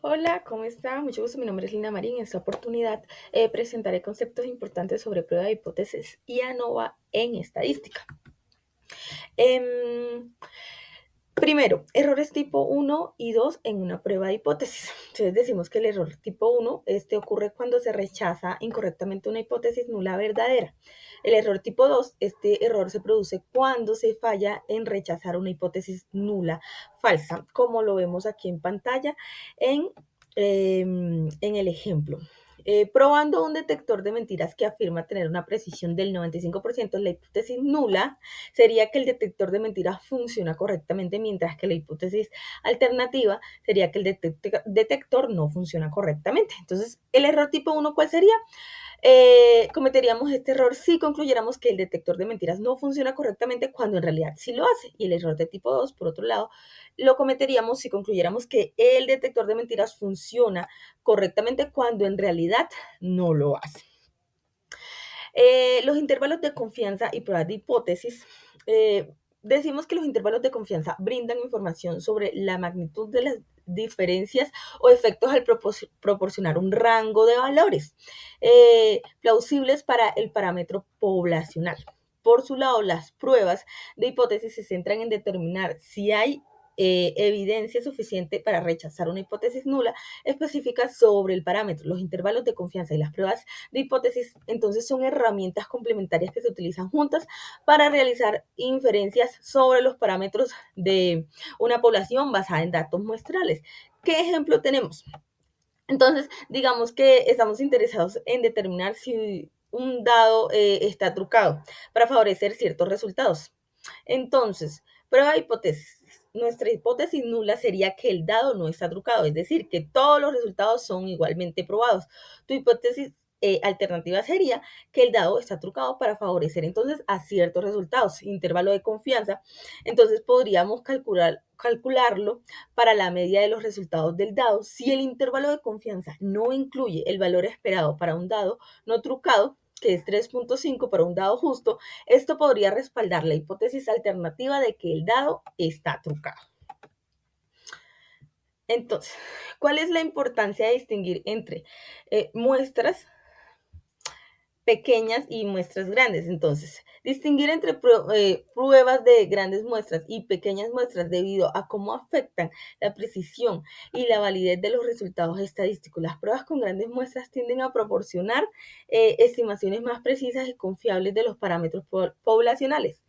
Hola, ¿cómo está? Mucho gusto, mi nombre es Lina Marín. En esta oportunidad presentaré conceptos importantes sobre prueba de hipótesis y ANOVA en estadística. Em, Primero, errores tipo 1 y 2 en una prueba de hipótesis. Entonces decimos que el error tipo 1 ocurre cuando se rechaza incorrectamente una hipótesis nula verdadera. El error tipo 2, este error se produce cuando se falla en rechazar una hipótesis nula falsa, como lo vemos aquí en pantalla en el ejemplo. Probando un detector de mentiras que afirma tener una precisión del 95%, la hipótesis nula sería que el detector de mentiras funciona correctamente, mientras que la hipótesis alternativa sería que el detector no funciona correctamente. Entonces, el error tipo 1, ¿cuál sería? Cometeríamos este error si concluyéramos que el detector de mentiras no funciona correctamente cuando en realidad sí lo hace. Y el error de tipo 2, por otro lado, lo cometeríamos si concluyéramos que el detector de mentiras funciona correctamente cuando en realidad no lo hace. Los intervalos de confianza y pruebas de hipótesis. Decimos que los intervalos de confianza brindan información sobre la magnitud de las diferencias o efectos al proporcionar un rango de valores plausibles para el parámetro poblacional. Por su lado, las pruebas de hipótesis se centran en determinar si hay evidencia suficiente para rechazar una hipótesis nula específica sobre el parámetro. Los intervalos de confianza y las pruebas de hipótesis entonces son herramientas complementarias que se utilizan juntas para realizar inferencias sobre los parámetros de una población basada en datos muestrales. ¿Qué ejemplo tenemos? Entonces, digamos que estamos interesados en determinar si un dado está trucado para favorecer ciertos resultados. Entonces, prueba de hipótesis. Nuestra hipótesis nula sería que el dado no está trucado, es decir, que todos los resultados son igualmente probados. Tu hipótesis alternativa sería que el dado está trucado para favorecer entonces a ciertos resultados, intervalo de confianza. Entonces podríamos calcularlo para la media de los resultados del dado. Si el intervalo de confianza no incluye el valor esperado para un dado no trucado, que es 3.5 para un dado justo, esto podría respaldar la hipótesis alternativa de que el dado está trucado. Entonces, ¿cuál es la importancia de distinguir entre muestras pequeñas y muestras grandes? Entonces, distinguir entre pruebas de grandes muestras y pequeñas muestras debido a cómo afectan la precisión y la validez de los resultados estadísticos. Las pruebas con grandes muestras tienden a proporcionar estimaciones más precisas y confiables de los parámetros poblacionales.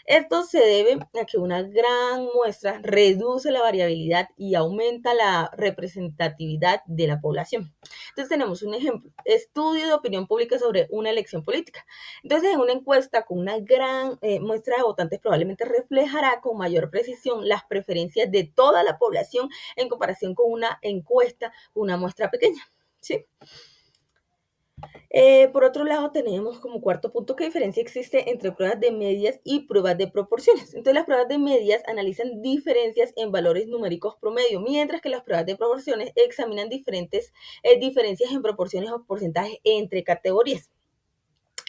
Esto se debe a que una gran muestra reduce la variabilidad y aumenta la representatividad de la población. Entonces tenemos un ejemplo, estudio de opinión pública sobre una elección política. Entonces en una encuesta con una gran muestra de votantes probablemente reflejará con mayor precisión las preferencias de toda la población en comparación con una encuesta con una muestra pequeña. ¿Sí? Por otro lado, tenemos como cuarto punto qué diferencia existe entre pruebas de medias y pruebas de proporciones. Entonces, las pruebas de medias analizan diferencias en valores numéricos promedio, mientras que las pruebas de proporciones examinan diferentes diferencias en proporciones o porcentajes entre categorías.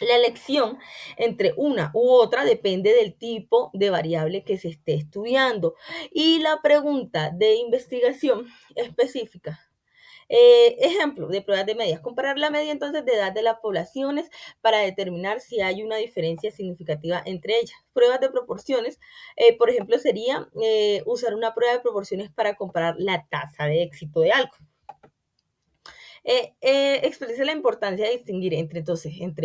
La elección entre una u otra depende del tipo de variable que se esté estudiando y la pregunta de investigación específica. Ejemplo de pruebas de medias. Comparar la media entonces de edad de las poblaciones para determinar si hay una diferencia significativa entre ellas. Pruebas de proporciones, por ejemplo, sería usar una prueba de proporciones para comparar la tasa de éxito de algo. Expresa la importancia de distinguir entre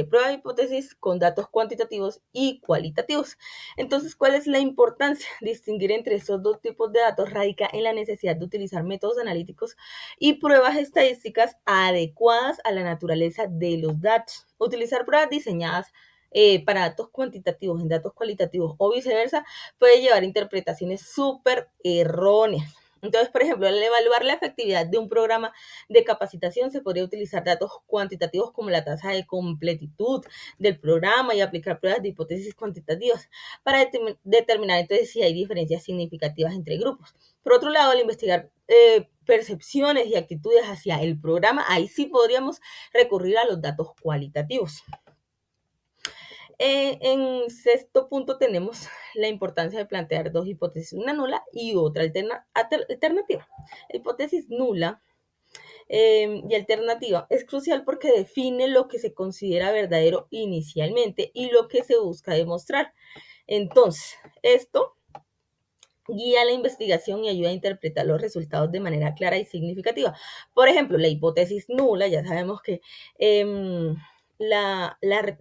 prueba de hipótesis con datos cuantitativos y cualitativos. Entonces, ¿cuál es la importancia? Distinguir entre estos dos tipos de datos radica en la necesidad de utilizar métodos analíticos y pruebas estadísticas adecuadas a la naturaleza de los datos. Utilizar pruebas diseñadas para datos cuantitativos en datos cualitativos o viceversa puede llevar a interpretaciones súper erróneas. Entonces, por ejemplo, al evaluar la efectividad de un programa de capacitación se podría utilizar datos cuantitativos como la tasa de completitud del programa y aplicar pruebas de hipótesis cuantitativas para determinar entonces si hay diferencias significativas entre grupos. Por otro lado, al investigar percepciones y actitudes hacia el programa, ahí sí podríamos recurrir a los datos cualitativos. En sexto punto tenemos la importancia de plantear dos hipótesis, una nula y otra alternativa. La hipótesis nula y alternativa es crucial porque define lo que se considera verdadero inicialmente y lo que se busca demostrar. Entonces, esto guía la investigación y ayuda a interpretar los resultados de manera clara y significativa. Por ejemplo, la hipótesis nula, ya sabemos que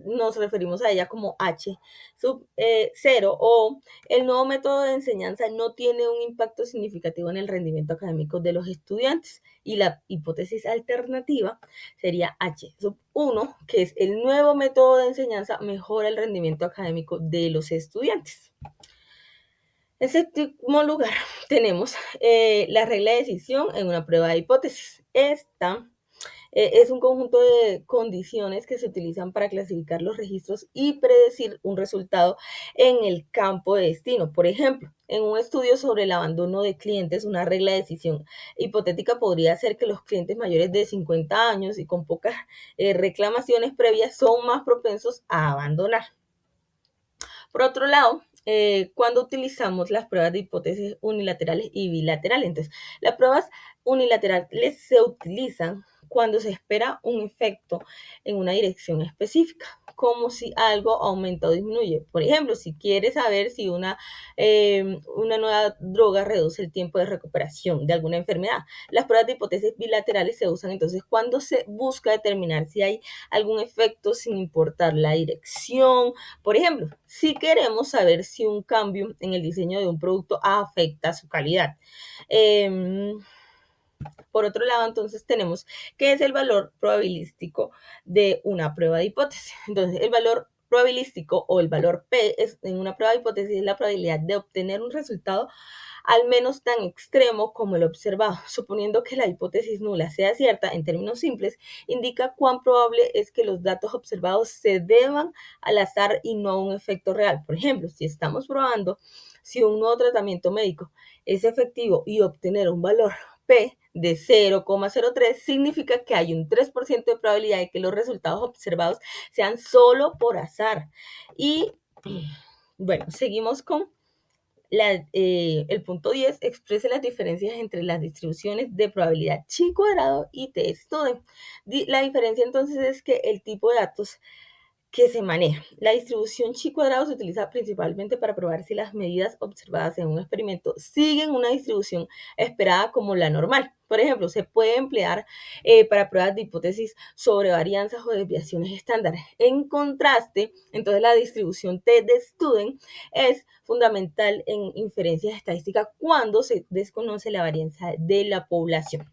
nos referimos a ella como H sub 0, o el nuevo método de enseñanza no tiene un impacto significativo en el rendimiento académico de los estudiantes. Y la hipótesis alternativa sería H sub 1, que es el nuevo método de enseñanza mejora el rendimiento académico de los estudiantes. En séptimo lugar, tenemos la regla de decisión en una prueba de hipótesis. Esta es un conjunto de condiciones que se utilizan para clasificar los registros y predecir un resultado en el campo de destino. Por ejemplo, en un estudio sobre el abandono de clientes, una regla de decisión hipotética podría ser que los clientes mayores de 50 años y con pocas reclamaciones previas son más propensos a abandonar. Por otro lado, cuando utilizamos las pruebas de hipótesis unilaterales y bilaterales. Entonces, las pruebas unilaterales se utilizan cuando se espera un efecto en una dirección específica, como si algo aumenta o disminuye. Por ejemplo, si quieres saber si una nueva droga reduce el tiempo de recuperación de alguna enfermedad. Las pruebas de hipótesis bilaterales se usan entonces cuando se busca determinar si hay algún efecto sin importar la dirección. Por ejemplo, si queremos saber si un cambio en el diseño de un producto afecta su calidad. Por otro lado, entonces tenemos qué es el valor probabilístico de una prueba de hipótesis. Entonces, el valor probabilístico o el valor P en una prueba de hipótesis es la probabilidad de obtener un resultado al menos tan extremo como el observado. Suponiendo que la hipótesis nula sea cierta, en términos simples, indica cuán probable es que los datos observados se deban al azar y no a un efecto real. Por ejemplo, si estamos probando si un nuevo tratamiento médico es efectivo y obtener un valor P de 0,03 significa que hay un 3% de probabilidad de que los resultados observados sean solo por azar. Y bueno, seguimos con el punto 10, expresa las diferencias entre las distribuciones de probabilidad chi cuadrado y t-student. La diferencia entonces es que el tipo de datos que se maneja. La distribución chi cuadrado se utiliza principalmente para probar si las medidas observadas en un experimento siguen una distribución esperada como la normal. Por ejemplo, se puede emplear para pruebas de hipótesis sobre varianzas o desviaciones estándar. En contraste, entonces la distribución T de Student es fundamental en inferencias estadísticas cuando se desconoce la varianza de la población.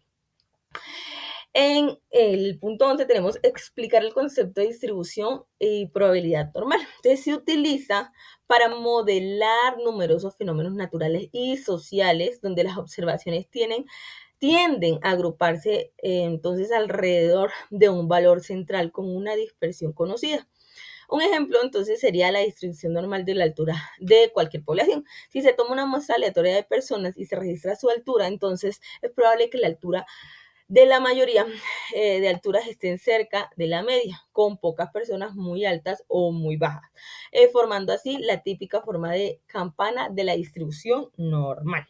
En el punto 11 tenemos explicar el concepto de distribución y probabilidad normal. Entonces se utiliza para modelar numerosos fenómenos naturales y sociales donde las observaciones tienden a agruparse entonces alrededor de un valor central con una dispersión conocida. Un ejemplo entonces sería la distribución normal de la altura de cualquier población. Si se toma una muestra aleatoria de personas y se registra su altura, entonces es probable que la altura de la mayoría de alturas estén cerca de la media, con pocas personas muy altas o muy bajas, formando así la típica forma de campana de la distribución normal.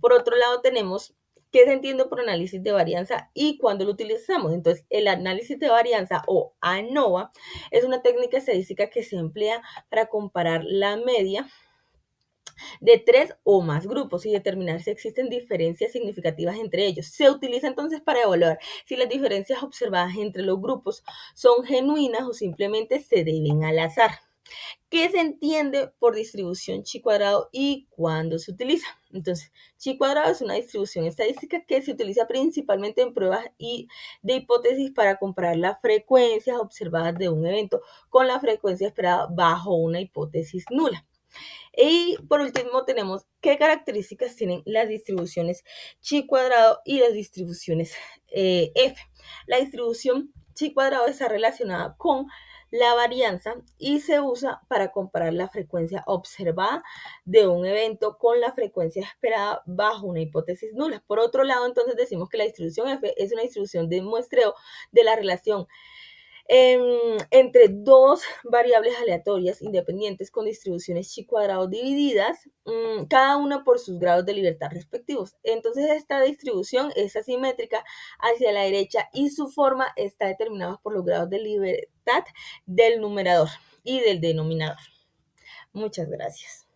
Por otro lado, tenemos qué se entiende por análisis de varianza y cuándo lo utilizamos. Entonces, el análisis de varianza o ANOVA es una técnica estadística que se emplea para comparar la media de 3 o más grupos y determinar si existen diferencias significativas entre ellos. Se utiliza entonces para evaluar si las diferencias observadas entre los grupos son genuinas o simplemente se deben al azar. ¿Qué se entiende por distribución chi cuadrado y cuándo se utiliza? Entonces, chi cuadrado es una distribución estadística que se utiliza principalmente en pruebas de hipótesis para comparar las frecuencias observadas de un evento con la frecuencia esperada bajo una hipótesis nula. Y por último tenemos qué características tienen las distribuciones chi cuadrado y las distribuciones F. La distribución chi cuadrado está relacionada con la varianza y se usa para comparar la frecuencia observada de un evento con la frecuencia esperada bajo una hipótesis nula. Por otro lado, entonces decimos que la distribución F es una distribución de muestreo de la relación entre dos variables aleatorias independientes con distribuciones chi cuadrado divididas, cada una por sus grados de libertad respectivos. Entonces esta distribución es asimétrica hacia la derecha y su forma está determinada por los grados de libertad del numerador y del denominador. Muchas gracias.